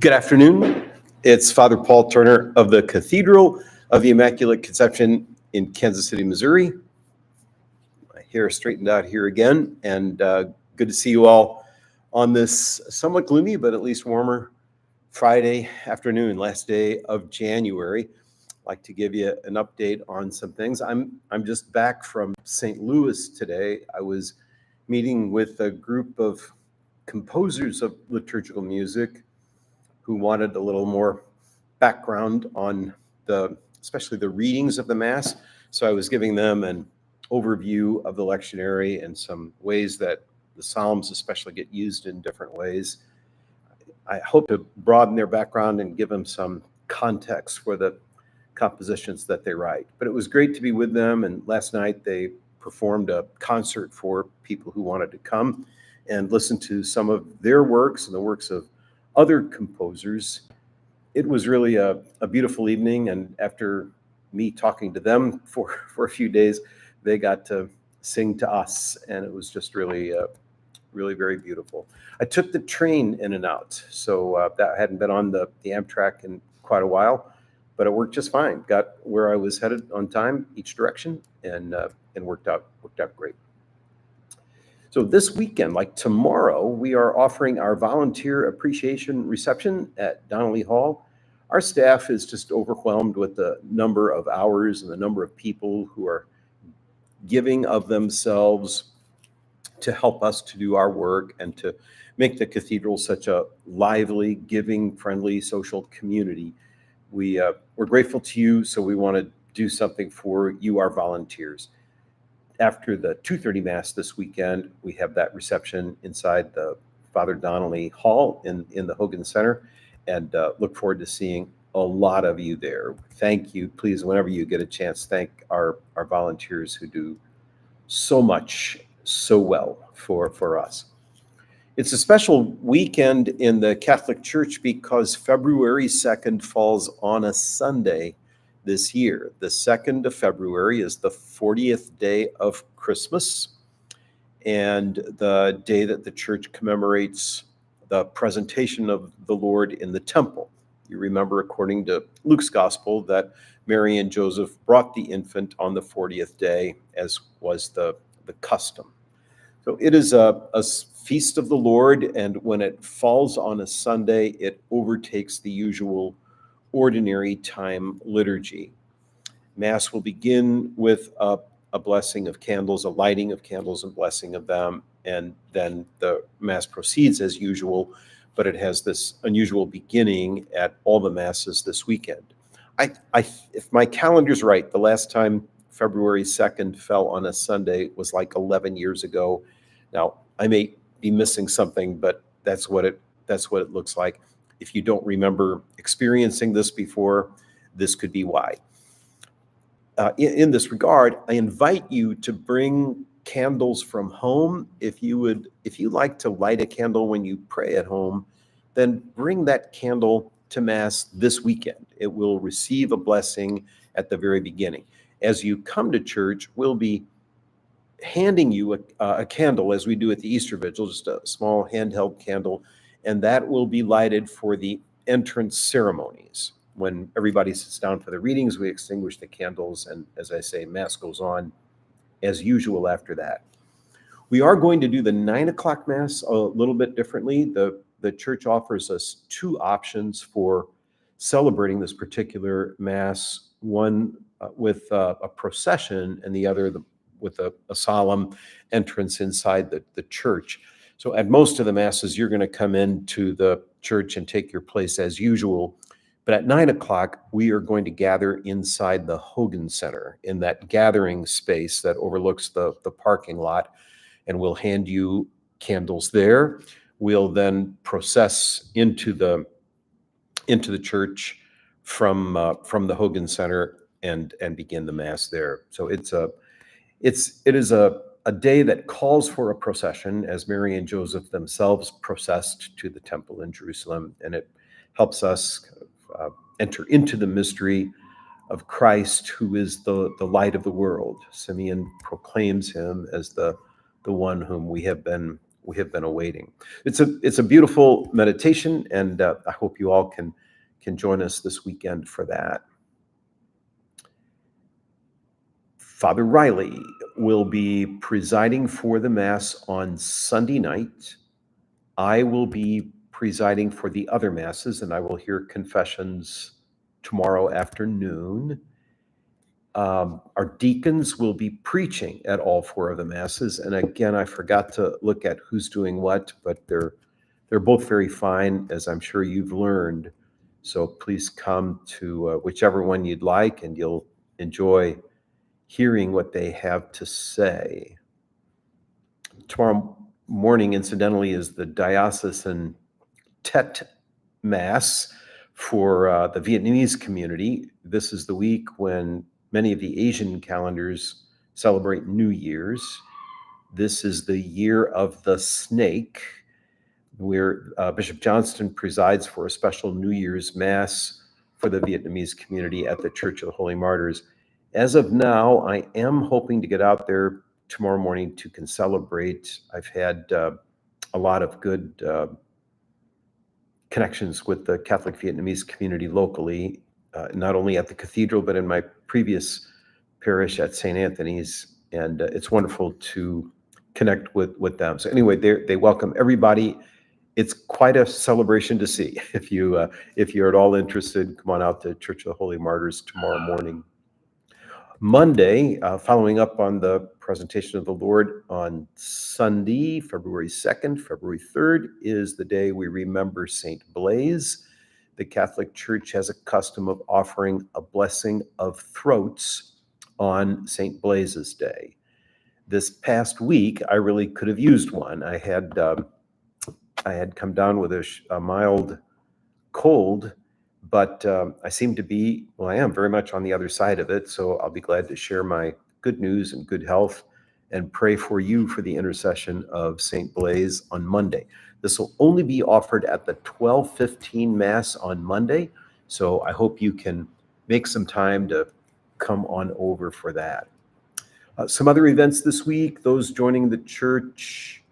Good afternoon. It's Father Paul Turner of the Cathedral of the Immaculate Conception in Kansas City, Missouri. My hair is straightened out here again, and good to see you all on this somewhat gloomy but at least warmer Friday afternoon, last day of January. I'd like to give you an update on some things. I'm just back from St. Louis today. I was meeting with a group of composers of liturgical music who wanted a little more background on especially the readings of the Mass. So I was giving them an overview of the lectionary and some ways that the Psalms especially get used in different ways. I hope to broaden their background and give them some context for the compositions that they write. But it was great to be with them, and last night they performed a concert for people who wanted to come and listen to some of their works and the works of other composers. It was really a beautiful evening, and after me talking to them for a few days, they got to sing to us, and it was just really very beautiful. I took the train in and out, so that I hadn't been on the Amtrak in quite a while, but it worked just fine. Got where I was headed on time each direction, and worked out great. So this weekend, like tomorrow, we are offering our volunteer appreciation reception at Donnelly Hall. Our staff is just overwhelmed with the number of hours and the number of people who are giving of themselves to help us to do our work and to make the cathedral such a lively, giving, friendly, social community. We're grateful to you, so we want to do something for you, our volunteers. After the 2:30 Mass this weekend, we have that reception inside the Father Donnelly Hall in the Hogan Center, and look forward to seeing a lot of you there. Thank you. Please, whenever you get a chance, thank our volunteers who do so much, so well for us. It's a special weekend in the Catholic Church because February 2nd falls on a Sunday this year. The 2nd of February is the 40th day of Christmas and the day that the church commemorates the presentation of the Lord in the temple. You remember, according to Luke's gospel, that Mary and Joseph brought the infant on the 40th day, as was the custom. So it is a feast of the Lord, and when it falls on a Sunday, it overtakes the usual ordinary time liturgy. Mass will begin with a blessing of candles, a lighting of candles and blessing of them, and then the Mass proceeds as usual, but it has this unusual beginning at all the Masses this weekend. If my calendar's right, the last time February 2nd fell on a Sunday was like 11 years ago. Now, I may be missing something, but that's what it looks like. If you don't remember experiencing this before, this could be why. In this regard, I invite you to bring candles from home. If you like to light a candle when you pray at home, then bring that candle to Mass this weekend. It will receive a blessing at the very beginning. As you come to church, we'll be handing you a candle, as we do at the Easter Vigil, just a small handheld candle, and that will be lighted for the entrance ceremonies. When everybody sits down for the readings, we extinguish the candles, and as I say, Mass goes on as usual after that. We are going to do the 9 o'clock Mass a little bit differently. The church offers us two options for celebrating this particular Mass, one with a procession and the other with a solemn entrance inside the church. So at most of the Masses, you're going to come into the church and take your place as usual. But at 9 o'clock, we are going to gather inside the Hogan Center in that gathering space that overlooks the parking lot. And we'll hand you candles there. We'll then process into the church from the Hogan Center and begin the Mass there. So it is a day that calls for a procession, as Mary and Joseph themselves processed to the temple in Jerusalem, and it helps us enter into the mystery of Christ, who is the light of the world. Simeon proclaims him as the one whom we have been awaiting. It's a beautiful meditation, and I hope you all can join us this weekend for that. Father Riley will be presiding for the Mass on Sunday night. I will be presiding for the other Masses, and I will hear confessions tomorrow afternoon. Our deacons will be preaching at all four of the Masses. And again, I forgot to look at who's doing what, but they're both very fine, as I'm sure you've learned. So please come to whichever one you'd like, and you'll enjoy hearing what they have to say. Tomorrow morning, incidentally, is the diocesan Tet Mass for the Vietnamese community. This is the week when many of the Asian calendars celebrate New Year's. This is the year of the snake, where Bishop Johnston presides for a special New Year's Mass for the Vietnamese community at the Church of the Holy Martyrs. As of now, I am hoping to get out there tomorrow morning to celebrate. I've had a lot of good connections with the Catholic Vietnamese community locally, not only at the cathedral, but in my previous parish at St. Anthony's. And it's wonderful to connect with them. So anyway, they welcome everybody. It's quite a celebration to see. If you're at all interested, come on out to Church of the Holy Martyrs tomorrow morning. Monday, following up on the presentation of the Lord on Sunday, February 2nd, February 3rd, is the day we remember St. Blaise. The Catholic Church has a custom of offering a blessing of throats on St. Blaise's Day. This past week, I really could have used one. I had come down with a mild cold, but I seem to be, I am very much on the other side of it. So I'll be glad to share my good news and good health and pray for you for the intercession of St. Blaise on Monday. This will only be offered at the 12:15 Mass on Monday. So I hope you can make some time to come on over for that. Some other events this week: those joining the church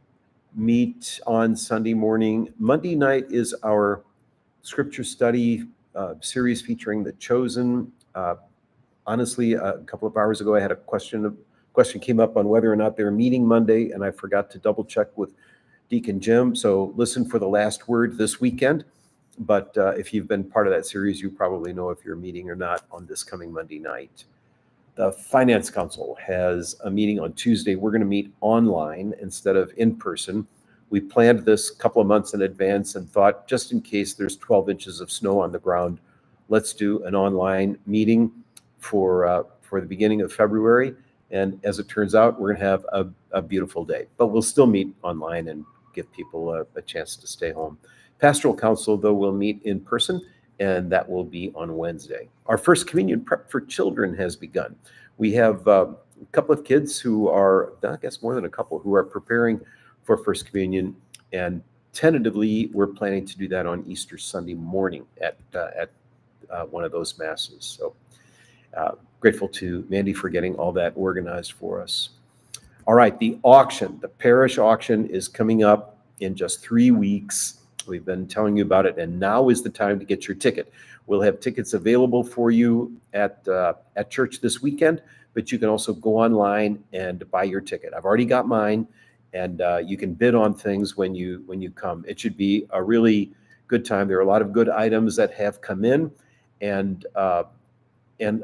meet on Sunday morning. Monday night is our scripture study series featuring The Chosen. Honestly, a couple of hours ago, I had a question came up on whether or not they're meeting Monday, and I forgot to double check with Deacon Jim. So listen for the last word this weekend. But if you've been part of that series, you probably know if you're meeting or not on this coming Monday night. The Finance Council has a meeting on Tuesday. We're going to meet online instead of in person. We planned this a couple of months in advance and thought, just in case there's 12 inches of snow on the ground, let's do an online meeting for the beginning of February. And as it turns out, we're going to have a beautiful day. But we'll still meet online and give people a chance to stay home. Pastoral Council, though, will meet in person, and that will be on Wednesday. Our First Communion prep for children has begun. We have a couple of kids who are, I guess more than a couple, who are preparing for First Communion, and tentatively we're planning to do that on Easter Sunday morning at one of those masses. So grateful to Mandy for getting all that organized for us. All right, the auction, the parish auction, is coming up in just 3 weeks. We've been telling you about it, and now is the time to get your ticket. We'll have tickets available for you at church this weekend, but you can also go online and buy your ticket. I've already got mine, and you can bid on things when you come. It should be a really good time. There are a lot of good items that have come in, and a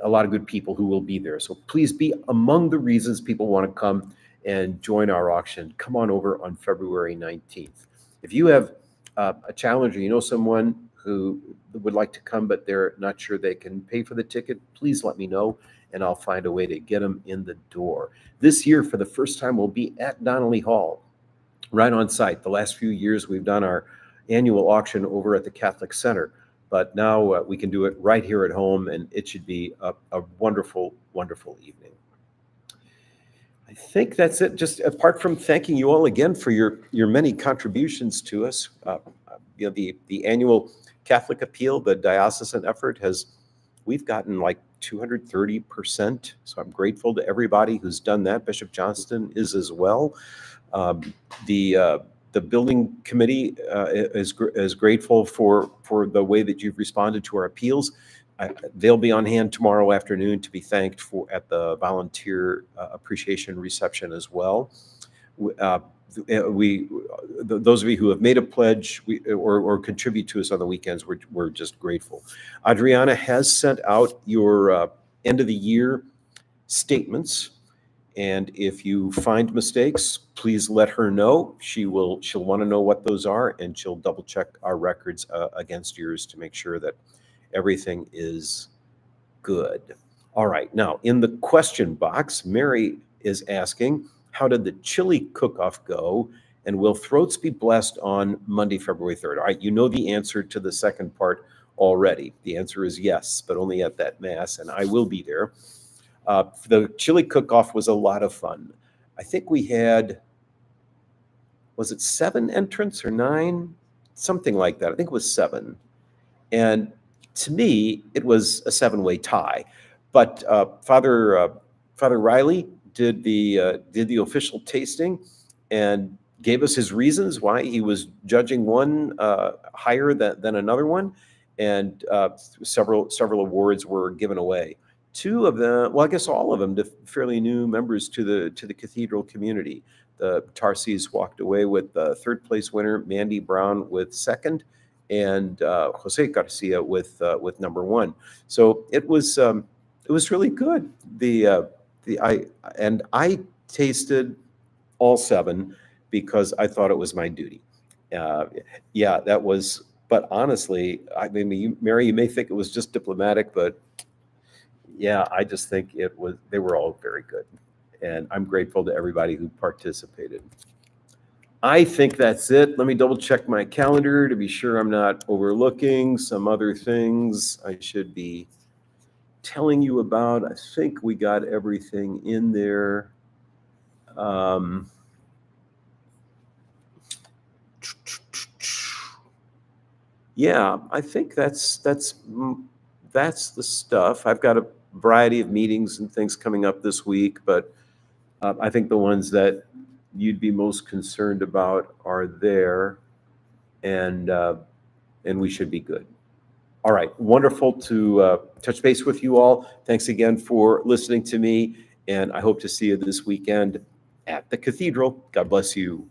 lot of good people who will be there. So please be among the reasons people want to come and join our auction. Come on over on February 19th. If you have a challenge, or you know someone who would like to come but they're not sure they can pay for the ticket, please let me know, and I'll find a way to get them in the door. This year, for the first time, we'll be at Donnelly Hall, right on site. The last few years, we've done our annual auction over at the Catholic Center, but now we can do it right here at home, and it should be a wonderful, wonderful evening. I think that's it. Just apart from thanking you all again for your many contributions to us, the annual Catholic Appeal, the diocesan effort, we've gotten like 230%. So I'm grateful to everybody who's done that. Bishop Johnston is as well. The The building committee is grateful for the way that you've responded to our appeals. They'll be on hand tomorrow afternoon to be thanked for at the volunteer appreciation reception as well. Those of you who have made a pledge or contribute to us on the weekends, we're just grateful. Adriana has sent out your end of the year statements, and if you find mistakes, please let her know. She'll want to know what those are, and she'll double check our records against yours to make sure that everything is good. All right, now in the question box, Mary is asking, how did the chili cook-off go? And will throats be blessed on Monday, February 3rd? All right, you know the answer to the second part already. The answer is yes, but only at that Mass, and I will be there. The chili cook-off was a lot of fun. I think we had, was it 7 entrants or 9? Something like that. I think it was 7. And to me, it was a 7-way tie. But Father Riley did the official tasting and gave us his reasons why he was judging one higher than another one, and several awards were given away. 2 of them, well, I guess all of them, to fairly new members to the cathedral community. The Tarsis walked away with the 3rd place winner, Mandy Brown with 2nd, and Jose Garcia with number 1. So it was really good. I tasted all 7 because I thought it was my duty. Yeah, that was. But honestly, I mean, Mary, you may think it was just diplomatic, but yeah, I just think it was. They were all very good, and I'm grateful to everybody who participated. I think that's it. Let me double check my calendar to be sure I'm not overlooking some other things I should be telling you about. I think we got everything in there. Yeah, I think that's the stuff. I've got a variety of meetings and things coming up this week, but I think the ones that you'd be most concerned about are there, and we should be good. All right, wonderful to touch base with you all. Thanks again for listening to me, and I hope to see you this weekend at the Cathedral. God bless you.